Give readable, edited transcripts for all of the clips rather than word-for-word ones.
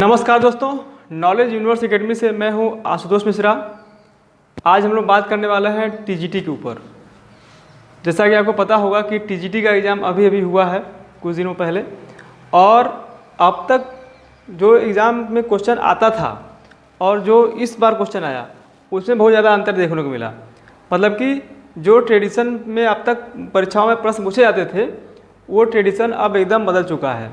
नमस्कार दोस्तों, knowledge universe academy से मैं हूं आशुतोष मिश्रा। आज हम लोग बात करने वाले हैं टीजीटी के ऊपर। जैसा कि आपको पता होगा कि टीजीटी का एग्ज़ाम अभी अभी हुआ है कुछ दिनों पहले, और अब तक जो एग्ज़ाम में क्वेश्चन आता था और जो इस बार क्वेश्चन आया उसमें बहुत ज़्यादा अंतर देखने को मिला। मतलब कि जो ट्रेडिशन में अब तक परीक्षाओं में प्रश्न पूछे जाते थे वो ट्रेडिशन अब एकदम बदल चुका है।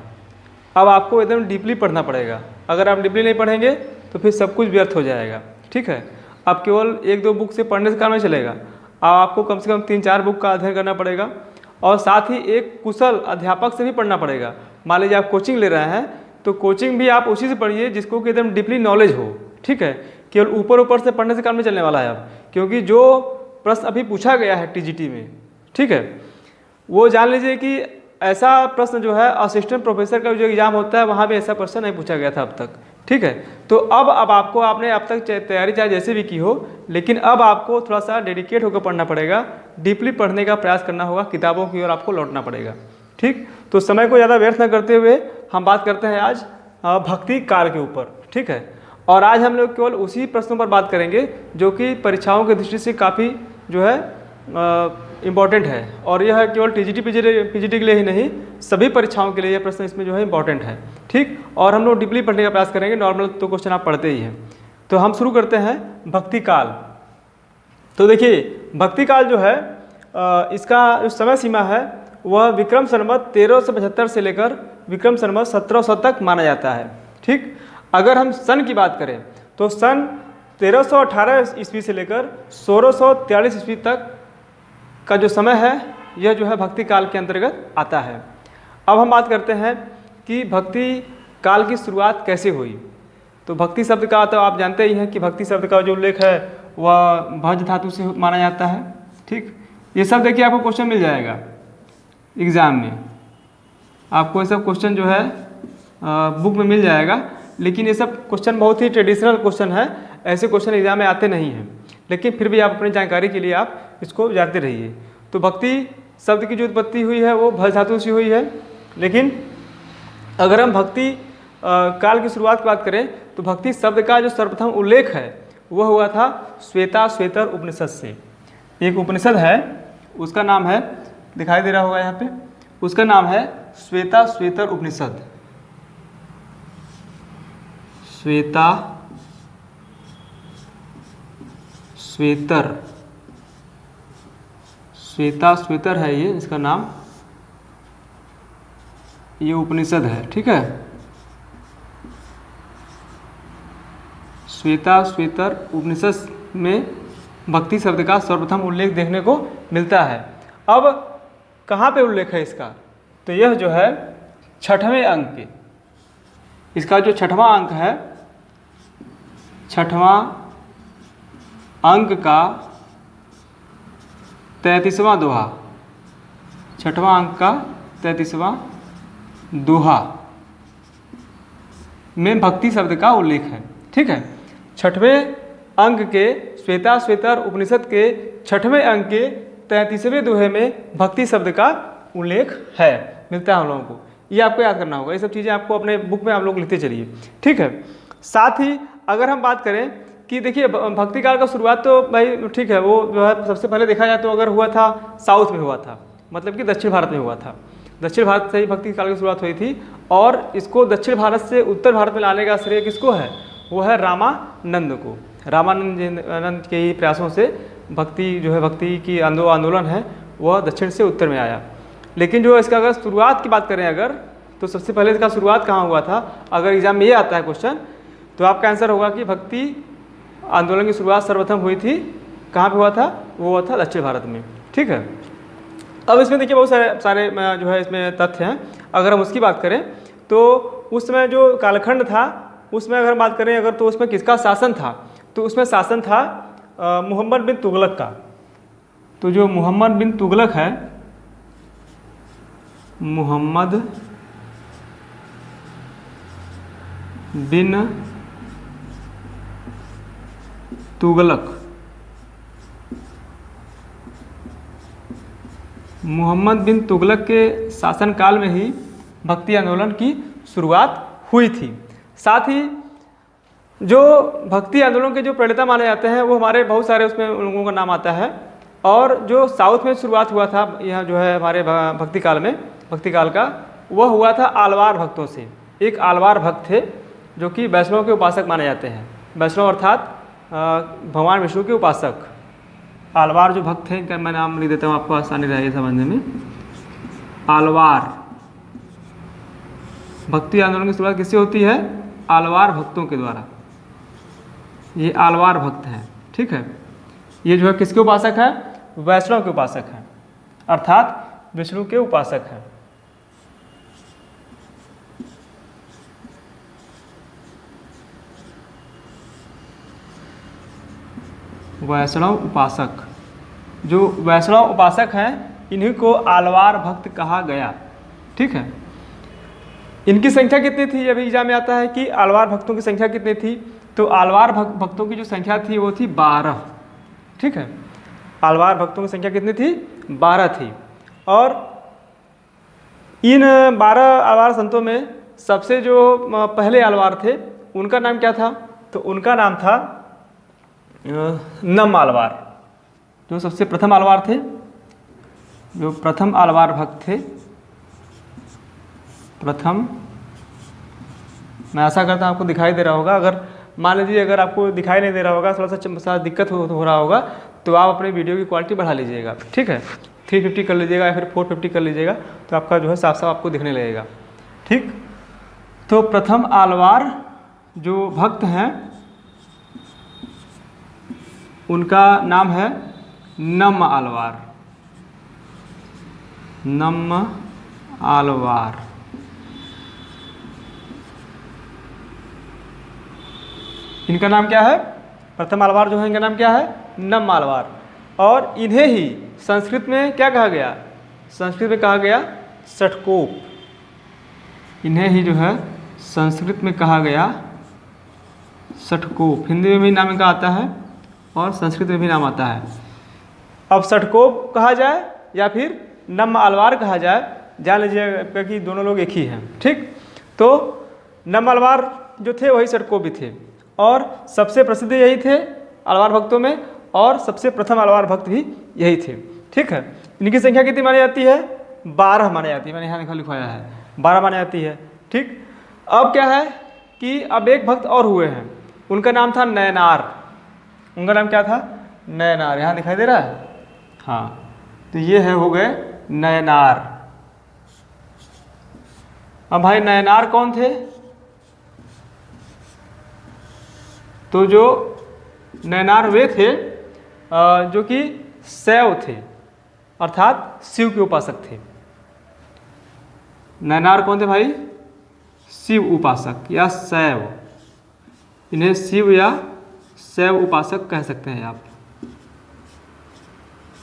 अब आपको एकदम डीपली पढ़ना पड़ेगा। अगर आप डीपली नहीं पढ़ेंगे तो फिर सब कुछ व्यर्थ हो जाएगा। ठीक है, अब केवल एक दो बुक से पढ़ने से काम नहीं चलेगा। अब आपको कम से कम 3-4 बुक का अध्ययन करना पड़ेगा और साथ ही एक कुशल अध्यापक से भी पढ़ना पड़ेगा। मान लीजिए आप कोचिंग ले रहे हैं तो कोचिंग भी आप उसी से पढ़िए जिसको कि एकदम डीपली नॉलेज हो। ठीक है, केवल ऊपर ऊपर से पढ़ने से काम नहीं चलने वाला है अब, क्योंकि जो प्रश्न अभी पूछा गया है टीजीटी में, ठीक है, वो जान लीजिए कि ऐसा प्रश्न जो है असिस्टेंट प्रोफेसर का जो एग्ज़ाम होता है वहाँ भी ऐसा क्वेश्चन नहीं पूछा गया था अब तक। ठीक है, तो अब आपने अब तक तैयारी चाहे जैसे भी की हो, लेकिन अब आपको थोड़ा सा डेडिकेट होकर पढ़ना पड़ेगा, डीपली पढ़ने का प्रयास करना होगा, किताबों की ओर आपको लौटना पड़ेगा। ठीक, तो समय को ज़्यादा व्यर्थ न करते हुए हम बात करते हैं आज भक्ति काल के ऊपर। ठीक है, और आज हम लोग केवल उसी प्रश्नों पर बात करेंगे जो कि परीक्षाओं की दृष्टि से काफ़ी जो है इम्पॉर्टेंट है, और यह केवल टीजीटी पीजीटी के लिए ही नहीं, सभी परीक्षाओं के लिए यह प्रश्न इसमें जो है इम्पॉर्टेंट है। ठीक, और हम लोग डीपली पढ़ने का प्रयास करेंगे। नॉर्मल तो क्वेश्चन आप पढ़ते ही हैं। तो हम शुरू करते हैं भक्ति काल। तो देखिए, भक्ति काल जो है इसका जो समय सीमा है वह विक्रम संवत 1375 से लेकर विक्रम संवत 1700 तक माना जाता है। ठीक, अगर हम सन की बात करें तो सन 1318 ईस्वी से लेकर 1643 ईस्वी तक का जो समय है यह जो है भक्ति काल के अंतर्गत आता है। अब हम बात करते हैं कि भक्ति काल की शुरुआत कैसे हुई। तो भक्ति शब्द का तो आप जानते ही हैं कि भक्ति शब्द का जो उल्लेख है वह भज धातु से माना जाता है। ठीक, ये सब देखिए आपको क्वेश्चन मिल जाएगा एग्ज़ाम में, आपको ये सब क्वेश्चन जो है बुक में मिल जाएगा। लेकिन ये सब क्वेश्चन बहुत ही ट्रेडिशनल क्वेश्चन है, ऐसे क्वेश्चन एग्जाम में आते नहीं हैं, लेकिन फिर भी आप अपनी जानकारी के लिए आप इसको जानते रहिए। तो भक्ति शब्द की जो उत्पत्ति हुई है वो भज धातु से हुई है। लेकिन अगर हम भक्ति काल की शुरुआत की बात करें तो भक्ति शब्द का जो सर्वप्रथम उल्लेख है वह हुआ था श्वेताश्वेतर उपनिषद से। एक उपनिषद है, उसका नाम है, दिखाई दे रहा होगा यहाँ पे, उसका नाम है श्वेताश्वेतर उपनिषद। श्वेताश्वेतर है ये, इसका नाम, ये उपनिषद है। ठीक है, श्वेताश्वेतर उपनिषद में भक्ति शब्द का सर्वप्रथम उल्लेख देखने को मिलता है। अब कहाँ पे उल्लेख है इसका, तो यह जो है 6वें अंक के, इसका जो 6वां अंक है, 6वां अंक का 33वां दोहा, 6वां अंक का 33वां दोहा में भक्ति शब्द का उल्लेख है। ठीक है, 6वें अंक के श्वेताश्वेतर उपनिषद के 6वें अंक के 33वें दोहे में भक्ति शब्द का उल्लेख है, मिलता है हम लोगों को। ये आपको याद करना होगा, ये सब चीज़ें आपको अपने बुक में आप लोग लिखते चलिए। ठीक है, साथ ही अगर हम बात करें कि देखिए भक्ति काल का शुरुआत तो भाई ठीक है, वो जो है सबसे पहले देखा जाए तो अगर हुआ था साउथ में हुआ था, मतलब कि दक्षिण भारत में हुआ था। दक्षिण भारत से ही भक्ति काल की शुरुआत हुई थी, और इसको दक्षिण भारत से उत्तर भारत में लाने का श्रेय किसको है, वो है रामानंद को। रामानंद के ही प्रयासों से भक्ति जो है, भक्ति की आंदोलन है वह दक्षिण से उत्तर में आया। लेकिन जो इसका अगर शुरुआत की बात करें अगर, तो सबसे पहले इसका शुरुआत कहाँ हुआ था, अगर एग्जाम में ये आता है क्वेश्चन तो आपका आंसर होगा कि भक्ति आंदोलन की शुरुआत सर्वप्रथम हुई थी, कहाँ पे हुआ था, वो हुआ था दक्षिण भारत में। ठीक है, अब इसमें देखिए बहुत सारे जो है इसमें तथ्य हैं। अगर हम उसकी बात करें तो उस समय जो कालखंड था उसमें अगर बात करें अगर, तो उसमें किसका शासन था, तो उसमें शासन था मोहम्मद बिन तुगलक का। तो जो मोहम्मद बिन तुगलक है, मोहम्मद बिन तुगलक, मोहम्मद बिन तुगलक के शासनकाल में ही भक्ति आंदोलन की शुरुआत हुई थी। साथ ही जो भक्ति आंदोलन के जो प्रणेता माने जाते हैं वो हमारे बहुत सारे उसमें उन लोगों का नाम आता है। और जो साउथ में शुरुआत हुआ था यह जो है हमारे भक्ति काल का, वह हुआ था आलवार भक्तों से। एक आलवार भक्त थे जो कि वैष्णव के उपासक माने जाते हैं। वैष्णव अर्थात भगवान विष्णु के उपासक। आलवार जो भक्त हैं, इनका मैं नाम लिख देता हूँ आपको आसानी रहेगी समझने में। आलवार भक्ति आंदोलन की शुरुआत किससे होती है? आलवार भक्तों के द्वारा। ये आलवार भक्त हैं, ठीक है। ये जो है किसके उपासक हैं? वैष्णव के उपासक हैं, अर्थात विष्णु के उपासक हैं। वैष्णव उपासक, जो वैष्णव उपासक हैं इन्हीं को आलवार भक्त कहा गया, ठीक है। इनकी संख्या कितनी थी? अभी एग्जाम में आता है कि आलवार भक्तों की संख्या कितनी थी। तो आलवार भक्तों की जो संख्या थी वो थी 12, ठीक है। आलवार भक्तों की संख्या कितनी थी? 12 थी। और इन 12 आलवार संतों में सबसे जो पहले आलवार थे उनका नाम क्या था? तो उनका नाम था नम आलवार। जो सबसे प्रथम आलवार थे, जो प्रथम आलवार भक्त थे, प्रथम, मैं आशा करता हूँ आपको दिखाई दे रहा होगा। अगर मान लीजिए अगर आपको दिखाई नहीं दे रहा होगा, थोड़ा सा दिक्कत हो रहा होगा, तो आप अपने वीडियो की क्वालिटी बढ़ा लीजिएगा, ठीक है। 350 कर लीजिएगा या फिर 450 कर लीजिएगा, तो आपका जो है साफ साफ आपको दिखने लगेगा, ठीक। तो प्रथम आलवार जो भक्त हैं उनका नाम है नम आलवार। नम आलवार। इनका नाम क्या है? प्रथम आलवार जो है इनका नाम क्या है? नम आलवार। और इन्हें ही संस्कृत में क्या कहा गया? संस्कृत में कहा गया षटकोप। इन्हें ही जो है संस्कृत में कहा गया षटकोप। हिंदी में भी नाम इनका आता है और संस्कृत में भी नाम आता है। अब षटकोप कहा जाए या फिर नम आलवार कहा जाए, जान लीजिएगा कि दोनों लोग एक ही हैं, ठीक। तो नम आलवार जो थे वही षटकोप भी थे और सबसे प्रसिद्ध यही थे आलवार भक्तों में, और सबसे प्रथम आलवार भक्त भी यही थे, ठीक है। इनकी संख्या कितनी मानी जाती है? 12 मानी जाती है। मैंने यहाँ लिखवाया है 12 मानी जाती है, ठीक। अब क्या है कि अब एक भक्त और हुए हैं, उनका नाम था नयनार। उनका नाम क्या था? नयनार। यहाँ दिखाई दे रहा है? हाँ, तो ये है हो गए नयनार। अब भाई नयनार कौन थे? तो जो नयनार वे थे जो कि शैव थे, अर्थात शिव के उपासक थे। नयनार कौन थे भाई? शिव उपासक या शैव। इन्हें शिव या शैव उपासक कह सकते हैं आप।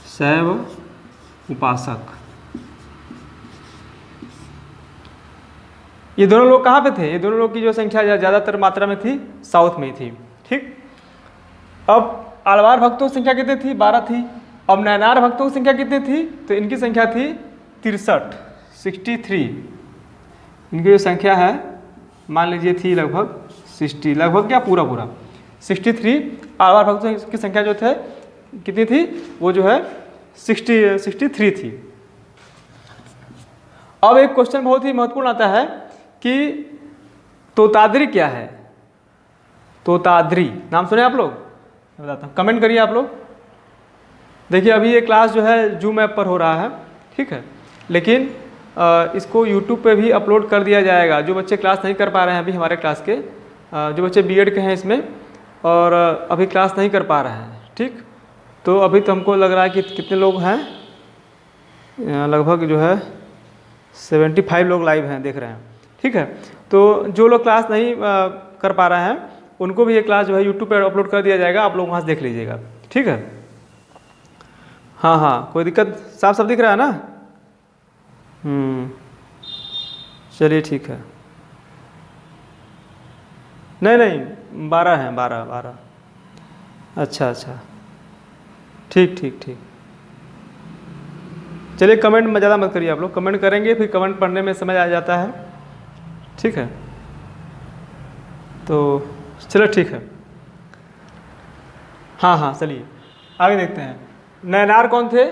शैव उपासक। ये दोनों लोग कहाँ पे थे? ये दोनों लोग की जो संख्या ज़्यादातर मात्रा में थी साउथ में ही थी, ठीक। अब आलवार भक्तों की संख्या कितनी थी? 12 थी। अब नयनार भक्तों की संख्या कितनी थी? तो इनकी संख्या थी 63। इनकी जो संख्या है मान लीजिए थी लगभग 60, लगभग क्या पूरा 63 आलवार भक्तों की संख्या जो थे कितनी थी? वो जो है 63 थी। अब एक क्वेश्चन बहुत ही महत्वपूर्ण आता है कि तोताद्री क्या है? तोताद्री नाम सुने आप लोग? मैं बताता हूँ, कमेंट करिए आप लोग। देखिए अभी ये क्लास जो है जूम ऐप पर हो रहा है, ठीक है, लेकिन इसको यूट्यूब पे भी अपलोड कर दिया जाएगा। जो बच्चे क्लास नहीं कर पा रहे हैं अभी हमारे क्लास के, जो बच्चे बीएड के हैं इसमें और अभी क्लास नहीं कर पा रहे हैं, ठीक। तो अभी तो हमको लग रहा है कि कितने लोग हैं, लगभग जो है 75 लोग लाइव हैं, देख रहे हैं, ठीक है। तो जो लोग क्लास नहीं कर पा रहे हैं उनको भी ये क्लास जो है यूट्यूब पर अपलोड कर दिया जाएगा, आप लोग वहाँ से देख लीजिएगा, ठीक है। हाँ, कोई दिक्कत? साफ साफ दिख रहा है ना? चलिए ठीक है। नहीं 12 हैं, 12। अच्छा, ठीक। चलिए कमेंट में ज़्यादा मत करिए आप लोग, कमेंट करेंगे फिर कमेंट पढ़ने में समझ आ जाता है, ठीक है। तो चलो ठीक है। हाँ हाँ चलिए आगे देखते हैं। नैनार कौन थे?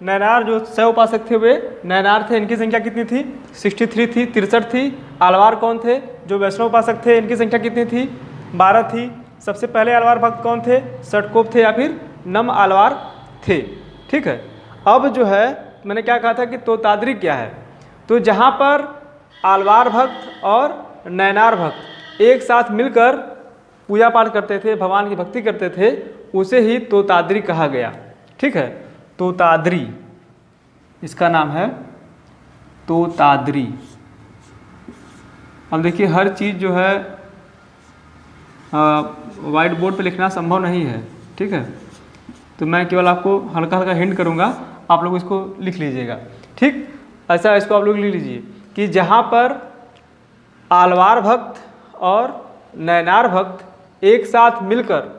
नैनार जो 100 उपासक थे वे नैनार थे। इनकी संख्या कितनी थी? 63 थी, 63 थी। आलवार कौन थे? जो वैष्णव उपासक थे इनकी संख्या कितनी थी? 12 थी। सबसे पहले आलवार भक्त कौन थे? षटकोप थे या फिर नम आलवार थे। ठीक है। अब जो है मैंने क्या कहा था कि तोतादरी क्या है? तो जहाँ पर आलवार भक्त और नैनार भक्त एक साथ मिलकर पूजा पाठ करते थे, भगवान की भक्ति करते थे, उसे ही तोतादरी कहा गया। ठीक है, तोतादरी इसका नाम है तोतादरी। अब देखिए हर चीज़ जो है वाइट बोर्ड पे लिखना संभव नहीं है। ठीक है, तो मैं केवल आपको हल्का हल्का हिंट करूँगा, आप लोग इसको लिख लीजिएगा। ठीक, ऐसा इसको आप लोग लिख लीजिए कि जहाँ पर आलवार भक्त और नैनार भक्त एक साथ मिलकर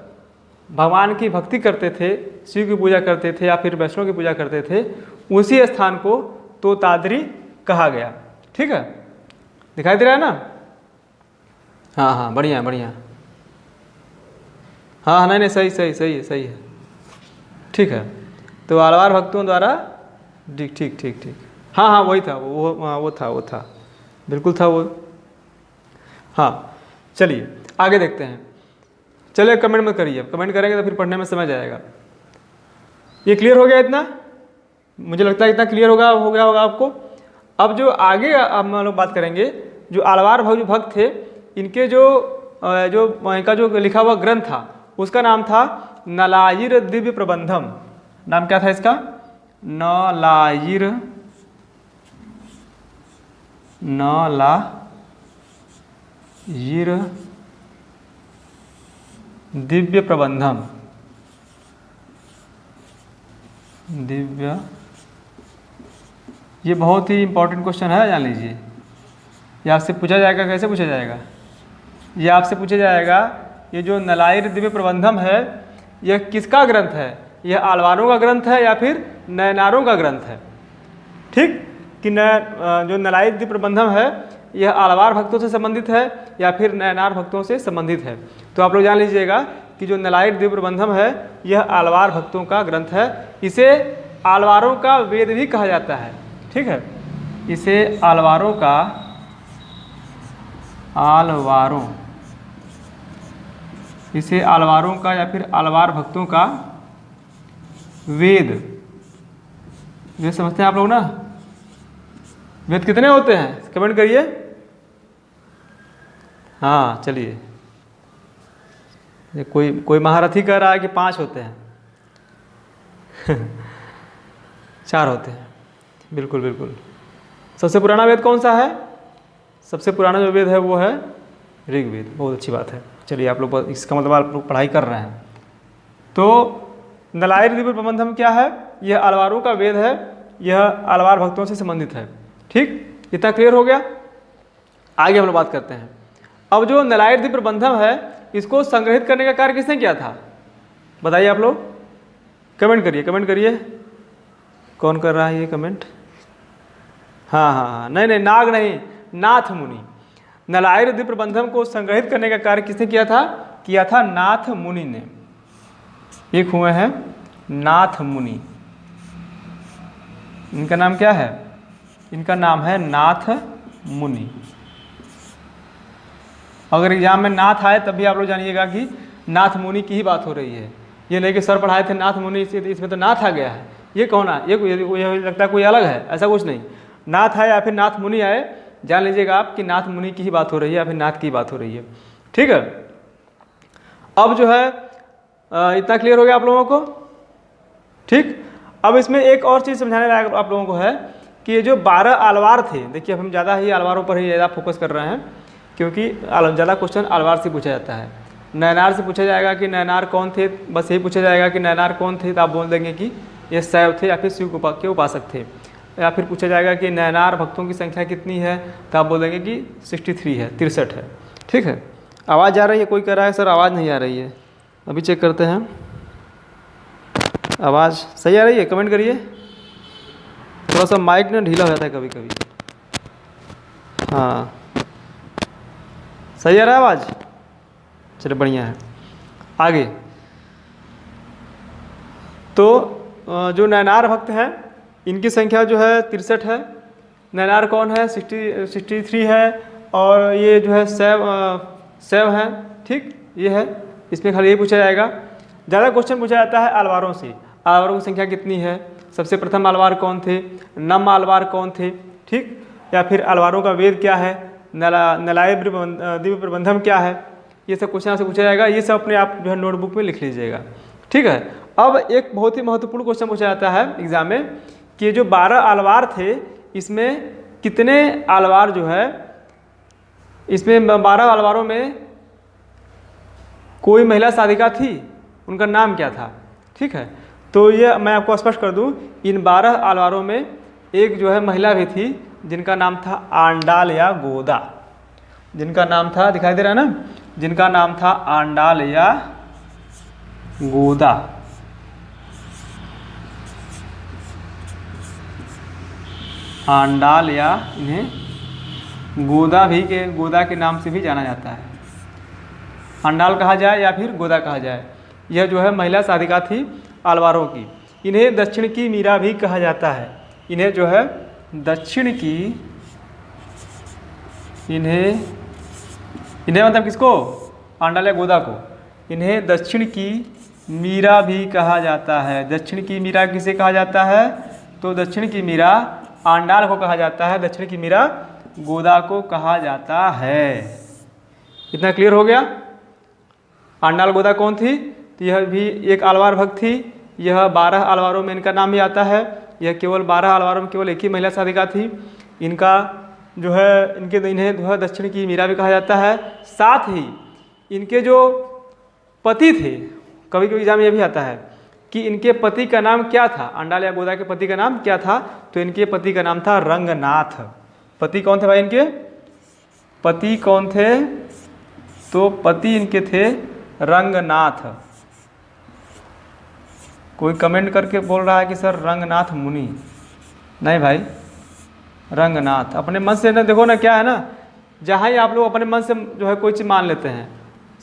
भगवान की भक्ति करते थे, शिव की पूजा करते थे या फिर वैष्णव की पूजा करते थे, उसी स्थान को तोतादरी कहा गया। ठीक है, दिखाई दे रहा है ना? हाँ हाँ बढ़िया बढ़िया। हाँ नहीं नहीं सही सही सही है सही है। ठीक है, तो आलवार भक्तों द्वारा ठीक ठीक ठीक ठीक। हाँ हाँ वही था वो था बिल्कुल था वो। हाँ चलिए आगे देखते हैं। चलिए कमेंट मत करिए, कमेंट करेंगे तो फिर पढ़ने में समझ आएगा। ये क्लियर हो गया इतना? मुझे लगता है इतना क्लियर हो गया होगा आपको। अब जो आगे हम लोग बात करेंगे, जो आलवार भक्त थे इनके जो इनका जो लिखा हुआ ग्रंथ था उसका नाम था नलायिर दिव्य प्रबंधम। नाम क्या था इसका? नलायिर दिव्य प्रबंधम। दिव्य, ये बहुत ही इंपॉर्टेंट क्वेश्चन है, जान लीजिए। ये आपसे पूछा जाएगा। कैसे पूछा जाएगा? ये आपसे पूछा जाएगा ये जो नलायिर दिव्य प्रबंधम है यह किसका ग्रंथ है? यह आलवारों का ग्रंथ है या फिर नैनारों का ग्रंथ है? ठीक, कि जो नलायिर दिव्य प्रबंधम है यह आलवार भक्तों से संबंधित है या फिर नैनार भक्तों से संबंधित है। तो आप लोग जान लीजिएगा कि जो नलायिर दिव्य प्रबंधम है यह आलवार भक्तों का ग्रंथ है। इसे आलवारों का वेद भी कहा जाता है। ठीक है, इसे आलवारों का या फिर आलवार भक्तों का वेद समझते हैं आप लोग ना? वेद कितने होते हैं कमेंट करिए। हाँ चलिए, कोई महारथी कह रहा है कि 5 होते हैं 4 होते हैं। बिल्कुल बिल्कुल। सबसे पुराना वेद कौन सा है? सबसे पुराना जो वेद है वो है ऋग्वेद। बहुत अच्छी बात है। चलिए, आप लोग इसका मतलब आप लोग पढ़ाई कर रहे हैं। तो नलायिर दिव्य प्रबंधम क्या है? यह आलवारों का वेद है, यह आलवार भक्तों से संबंधित है। ठीक, इतना क्लियर हो गया? आगे हम लोग बात करते हैं। अब जो नलायिर दिव्य प्रबंधम है इसको संग्रहित करने का कार्य किसने किया था? बताइए आप लोग, कमेंट करिए। कौन कर रहा है ये कमेंट? हाँ, नहीं नाग नहीं, नाथ मुनि। नलायिर दिव्य प्रबंधम को संग्रहित करने का कार्य किसने किया था? नाथ मुनि ने। एक हुए हैं नाथ मुनि। इनका नाम क्या है? इनका नाम है नाथ मुनि। अगर एग्जाम में नाथ आए तब भी आप लोग जानिएगा कि नाथ मुनि की ही बात हो रही है। ये नहीं कि सर पढ़ाए थे नाथ मुनि इसमें तो नाथ आ गया है, ये कौन है? ये लगता है कोई अलग है, ऐसा कुछ नहीं। नाथ आए या फिर नाथ मुनि आए, जान लीजिएगा आप कि नाथ मुनि की ही बात हो रही है या फिर नाथ की बात हो रही है। ठीक है, अब जो है इतना क्लियर हो गया आप लोगों को? ठीक, अब इसमें एक और चीज़ समझाने लायक आप लोगों को है कि ये जो 12 आलवार थे, देखिए अब हम ज़्यादा ही आलवारों पर ही ज़्यादा फोकस कर रहे हैं क्योंकि ज़्यादा क्वेश्चन आलवार से पूछा जाता है। नैनार से पूछा जाएगा कि नैनार कौन थे, बस यही पूछा जाएगा कि नैनार कौन थे, तो आप बोल देंगे कि ये शैव थे या फिर शिव के उपासक थे। या फिर पूछा जाएगा कि नैनार भक्तों की संख्या कितनी है, तो आप बोल देंगे कि 63 है, 63 है। ठीक है, आवाज़ आ रही है? कोई कह रहा है सर आवाज़ नहीं आ रही है, अभी चेक करते हैं। आवाज़ सही आ रही है? कमेंट करिए। थोड़ा सा माइक ना ढीला हो जाता है कभी कभी। हाँ, सही आ रहा है आवाज़? चलो बढ़िया है। आगे तो जो नैनार भक्त हैं इनकी संख्या जो है 63 है। नैनार कौन है? 63 है। और ये जो है शैव है, ठीक, ये है। इसमें खाली यही पूछा जाएगा। ज़्यादा क्वेश्चन पूछा जाता है अलवारों से। अलवारों की संख्या कितनी है? सबसे प्रथम अलवार कौन थे? नम अलवार कौन थे? ठीक, या फिर अलवारों का वेद क्या है? नलाय दिव्य प्रबंधम क्या है? ये सब क्वेश्चन आपसे पूछा जाएगा। ये सब अपने आप जो है नोटबुक में लिख लीजिएगा, ठीक है। अब एक बहुत ही महत्वपूर्ण क्वेश्चन पूछा जाता है एग्जाम में कि जो 12 अलवार थे इसमें कितने अलवार जो है, इसमें 12 अलवारों में कोई महिला साधिका थी, उनका नाम क्या था? ठीक है, तो ये मैं आपको स्पष्ट कर दूं, इन 12 अलवारों में एक जो है महिला भी थी जिनका नाम था आंडाल या गोदा। जिनका नाम था, दिखाई दे रहा है ना, जिनका नाम था आंडाल या गोदा। आंडाल या इन्हें गोदा के नाम से भी जाना जाता है। आंडाल कहा जाए या फिर गोदा कहा जाए, यह जो है महिला साधिका थी अलवारों की। इन्हें दक्षिण की मीरा भी कहा जाता है। इन्हें जो है दक्षिण की, इन्हें मतलब किसको? आंडाल या गोदा को। इन्हें दक्षिण की मीरा भी कहा जाता है। दक्षिण की मीरा किसे कहा जाता है? तो दक्षिण की मीरा आंडाल को कहा जाता है, दक्षिण की मीरा गोदा को कहा जाता है। इतना क्लियर हो गया? आंडाल गोदा कौन थी? तो यह भी एक अलवार भक्त थी। यह 12 अलवारों में इनका नाम भी आता है। यह केवल 12 अलवारों में केवल एक ही महिला साधिका थी। इनका जो है इन्हें जो है दक्षिण की मीरा भी कहा जाता है। साथ ही इनके जो पति थे, कभी कभी एग्जाम में यह भी आता है कि इनके पति का नाम क्या था? आंडाल या गोदा के पति का नाम क्या था? तो इनके पति का नाम था रंगनाथ। पति कौन थे भाई इनके? पति कौन थे? तो पति इनके थे रंगनाथ। कोई कमेंट करके बोल रहा है कि सर रंगनाथ मुनि, नहीं भाई, रंगनाथ। अपने मन से ना देखो ना, क्या है ना, जहाँ ही आप लोग अपने मन से जो है कोई चीज़ मान लेते हैं,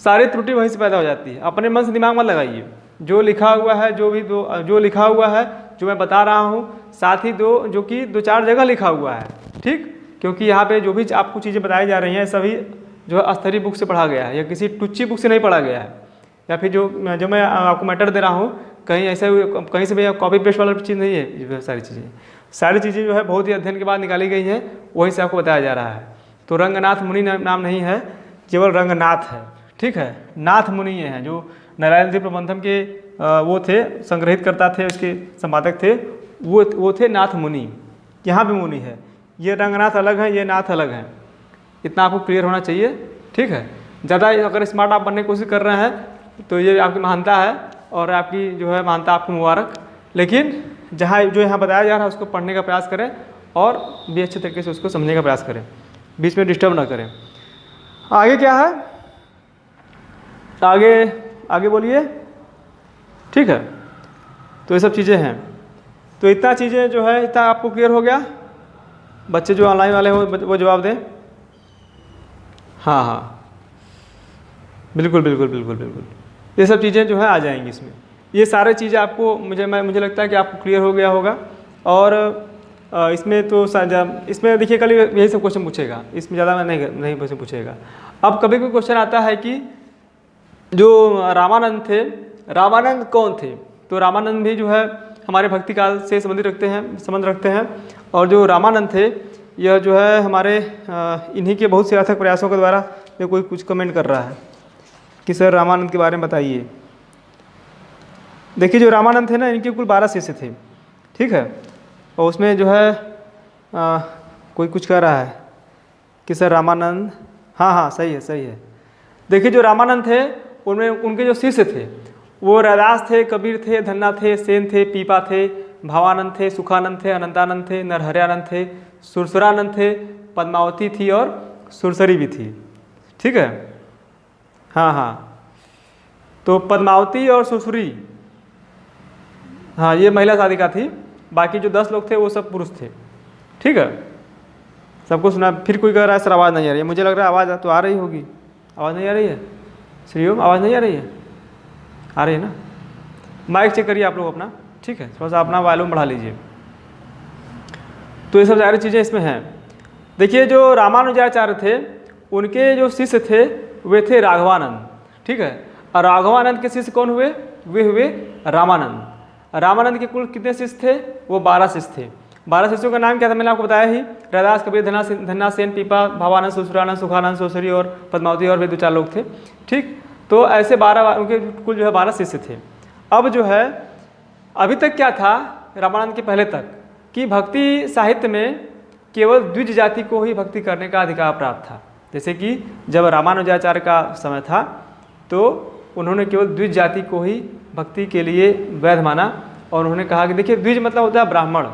सारी त्रुटि वहीं से पैदा हो जाती है। अपने मन से दिमाग मत लगाइए। जो लिखा हुआ है, जो लिखा हुआ है, जो मैं बता रहा हूँ, साथ ही जो कि 2-4 जगह लिखा हुआ है, ठीक, क्योंकि यहाँ पे जो भी आपको चीज़ें बताई जा रही हैं सभी जो है स्तरीय बुक से पढ़ा गया है, या किसी टुच्ची बुक से नहीं पढ़ा गया है, या फिर जो मैं आपको मैटर दे रहा हूँ कहीं ऐसे कहीं से भी कॉपी पेस्ट वाला चीज़ नहीं है। ये सारी चीज़ें जो है बहुत ही अध्ययन के बाद निकाली गई हैं, वहीं से आपको बताया जा रहा है। तो रंगनाथ मुनि नाम नहीं है, केवल रंगनाथ है, ठीक है। नाथ मुनि ये हैं जो नारायण दिव्य प्रबंधम के वो थे, संग्रहित करता थे, उसके संपादक थे, वो थे नाथ मुनि। यहाँ भी मुनि है, ये रंगनाथ अलग है, ये नाथ अलग है। इतना आपको क्लियर होना चाहिए, ठीक है। ज़्यादा अगर स्मार्ट आप बनने की कोशिश कर रहे हैं तो ये आपकी महानता है, और आपकी जो है महानता आपको मुबारक। लेकिन जहाँ जो यहाँ बताया जा रहा है उसको पढ़ने का प्रयास करें और भी अच्छे तरीके से उसको समझने का प्रयास करें, बीच में डिस्टर्ब ना करें। आगे क्या है? आगे बोलिए, ठीक है। तो ये सब चीज़ें हैं। तो इतना चीज़ें जो है, इतना आपको क्लियर हो गया? बच्चे जो ऑनलाइन वाले हो वो जवाब दें। हाँ, बिल्कुल। ये सब चीज़ें जो है आ जाएंगी इसमें। ये सारे चीज़ें आपको मुझे लगता है कि आपको क्लियर हो गया होगा। और इसमें तो इसमें देखिए कल यही सब क्वेश्चन पूछेगा, इसमें ज़्यादा नहीं क्वेश्चन पूछेगा। अब कभी कोई क्वेश्चन आता है कि जो रामानंद थे, रामानंद कौन थे? तो रामानंद भी जो है हमारे भक्ति काल से संबंध रखते हैं। और जो रामानंद थे यह जो है हमारे इन्हीं के बहुत से अथक प्रयासों के द्वारा, ये कोई कुछ कमेंट कर रहा है कि सर रामानंद के बारे में बताइए। देखिए जो रामानंद थे ना, इनके कुल 12 शिष्य थे, ठीक है। और उसमें जो है कोई कुछ कह रहा है कि सर रामानंद, हाँ सही है। देखिए जो रामानंद थे उनमें उनके जो शिष्य थे वो रैदास थे, कबीर थे, धन्ना थे, सेन थे, पीपा थे, भावानंद थे, सुखानंद थे, अनंतानंद थे, नरहरियानंद थे, सुरसुरानंद थे, पद्मावती थी और सुरसरी भी थी, ठीक है। हाँ, तो पद्मावती और सुरसुरी, हाँ, ये महिला साधिका थी। बाकी जो 10 लोग थे वो सब पुरुष थे, ठीक है। सबको सुना? फिर कोई कह रहा है सर आवाज़ नहीं आ रही है। मुझे लग रहा है आवाज़ तो आ रही होगी। आवाज़ नहीं आ रही है? श्रीओम आवाज़ नहीं आ रही है? आ रही है ना? माइक चेक करिए आप लोग अपना, ठीक है, थोड़ा सा अपना वॉल्यूम बढ़ा लीजिए। तो ये सब सारी चीज़ें इसमें हैं। देखिए जो रामानुजाचार्य थे उनके जो शिष्य थे वे थे राघवानंद, ठीक है। और राघवानंद के शिष्य कौन हुए? वे हुए रामानंद। रामानंद के कुल कितने शिष्य थे? वो 12 शिष्य थे। 12 शिष्यों का नाम क्या था? मैंने आपको बताया ही, रैदास, कबीर, धन्नासेन, पीपा, भावानंद, सुसुरानंद, सुखानंद, सोसरी और पद्मावती, और भी 2-4 लोग थे, ठीक। तो ऐसे 12 उनके कुल जो है 12 शिष्य थे। अब जो है अभी तक क्या था रामानंद के पहले तक कि भक्ति साहित्य में केवल द्विज जाति को ही भक्ति करने का अधिकार प्राप्त था। जैसे कि जब रामानुजाचार्य का समय था तो उन्होंने केवल द्विज जाति को ही भक्ति के लिए वैध माना, और उन्होंने कहा कि देखिए द्विज मतलब होता है ब्राह्मण,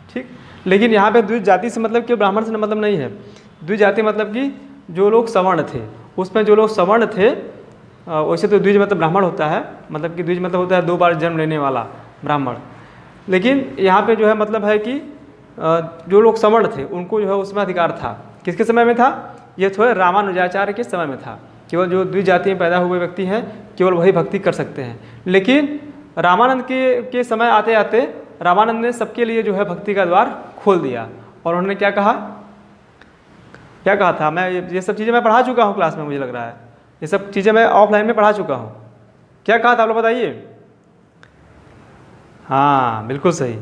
ठीक। लेकिन यहाँ पे द्विज जाति से मतलब कि ब्राह्मण से मतलब नहीं है। द्विज जाति मतलब कि जो लोग सवर्ण थे, उसमें जो लोग सवर्ण थे, वैसे तो द्विज मतलब ब्राह्मण होता है, मतलब कि द्विज मतलब होता है 2 बार जन्म लेने वाला ब्राह्मण। लेकिन यहाँ पे जो है मतलब है कि जो लोग सवर्ण थे उनको जो है उसमें अधिकार था। किसके समय में था? ये थोड़े रामानुजाचार्य के समय में था। केवल जो द्विज जाति में पैदा हुए व्यक्ति हैं केवल वही भक्ति कर सकते हैं। लेकिन रामानंद के समय आते आते रामानंद ने सबके लिए जो है भक्ति का द्वार खोल दिया। और उन्होंने क्या कहा? क्या कहा था? मैं ये सब चीज़ें मैं पढ़ा चुका हूँ क्लास में, मुझे लग रहा है ये सब चीज़ें मैं ऑफलाइन में पढ़ा चुका हूँ। क्या कहा था आप लोग बताइए? हाँ बिल्कुल सही।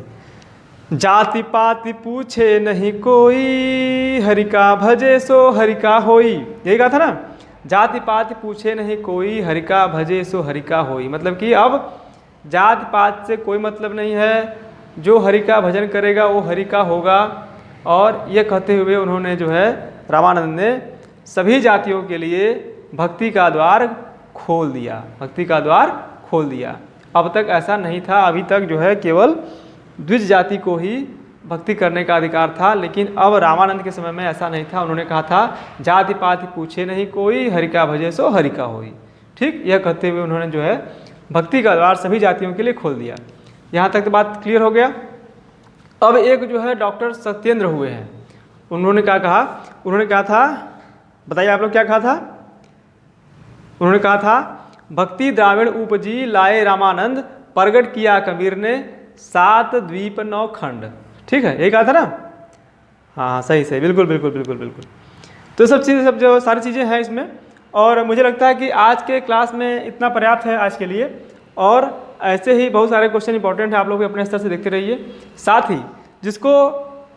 जाति पाति पूछे नहीं कोई, हरि का भजे सो हरि का होई। यही कहा था ना, जाति पाति पूछे नहीं कोई, हरि का भजे सो हरि का होई। मतलब कि अब जाति पात से कोई मतलब नहीं है, जो हरि का भजन करेगा वो हरि का होगा। और ये कहते हुए उन्होंने जो है रामानंद ने सभी जातियों के लिए भक्ति का द्वार खोल दिया, भक्ति का द्वार खोल दिया। अब तक ऐसा नहीं था, अभी तक जो है केवल द्विज जाति को ही भक्ति करने का अधिकार था। लेकिन अब रामानंद के समय में ऐसा नहीं था। उन्होंने कहा था जाति पाति पूछे नहीं कोई, हरि का भजे सो हरि का होई, ठीक। यह कहते हुए उन्होंने जो है भक्ति का द्वार सभी जातियों के लिए खोल दिया। यहाँ तक तो बात क्लियर हो गया। अब एक जो है डॉक्टर सत्येंद्र हुए हैं, उन्होंने क्या कहा? उन्होंने कहा था, बताइए आप लोग क्या कहा था? उन्होंने कहा था भक्ति द्राविण उपजी लाए रामानंद, प्रगट किया कबीर ने 7 द्वीप 9 खंड, ठीक है, यही कहा था ना? हाँ सही सही, बिल्कुल बिल्कुल बिल्कुल बिल्कुल। तो सब चीज़ें, सब जो सारी चीज़ें हैं इसमें। और मुझे लगता है कि आज के क्लास में इतना पर्याप्त है आज के लिए। और ऐसे ही बहुत सारे क्वेश्चन इंपॉर्टेंट है, आप लोग भी अपने स्तर से देखते रहिए। साथ ही जिसको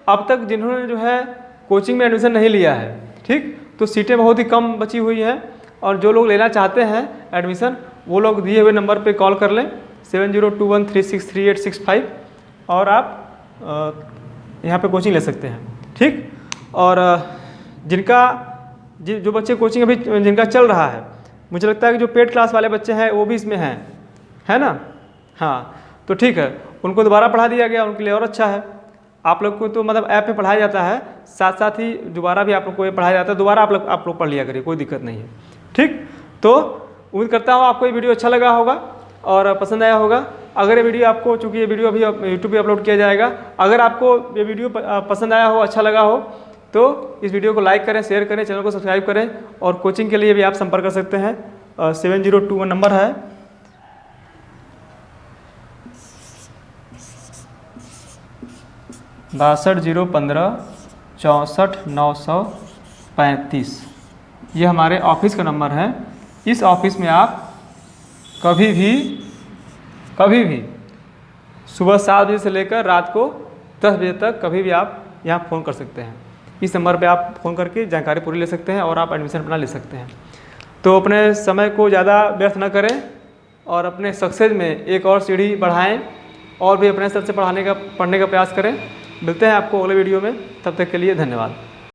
अब तक जिन्होंने जो है कोचिंग में एडमिशन नहीं लिया है, ठीक, तो सीटें बहुत ही कम बची हुई हैं। और जो लोग लेना चाहते हैं एडमिशन वो लोग दिए हुए नंबर पे कॉल कर लें 7021363865 और आप यहाँ पे कोचिंग ले सकते हैं, ठीक। और जो बच्चे कोचिंग अभी जिनका चल रहा है, मुझे लगता है कि जो पेड क्लास वाले बच्चे हैं वो भी इसमें हैं, है ना? हाँ तो ठीक है, उनको दोबारा पढ़ा दिया गया, उनके लिए और अच्छा है। आप लोग को तो मतलब ऐप पे पढ़ाया जाता है, साथ साथ ही दोबारा भी आप लोग को ये पढ़ाया जाता है, दोबारा आप लोग पढ़ लिया करिए, कोई दिक्कत नहीं है, ठीक। तो उम्मीद करता हूँ आपको ये वीडियो अच्छा लगा होगा और पसंद आया होगा। अगर ये वीडियो आपको, चूँकि ये वीडियो अभी यूट्यूब पे अपलोड किया जाएगा, अगर आपको ये वीडियो पसंद आया हो, अच्छा लगा हो, तो इस वीडियो को लाइक करें, शेयर करें, चैनल को सब्सक्राइब करें। और कोचिंग के लिए भी आप संपर्क कर सकते हैं, 7021 नंबर है, 620154 64 ये हमारे ऑफिस का नंबर है। इस ऑफिस में आप कभी भी सुबह 7 बजे से लेकर रात को 10 बजे तक कभी भी आप यहाँ फ़ोन कर सकते हैं। इस नंबर पे आप फ़ोन करके जानकारी पूरी ले सकते हैं और आप एडमिशन अपना ले सकते हैं। तो अपने समय को ज़्यादा व्यर्थ न करें और अपने सक्सेस में एक और सीढ़ी बढ़ाएं और भी अपने स्तर से पढ़ने का प्रयास करें। मिलते हैं आपको अगले वीडियो में, तब तक के लिए धन्यवाद।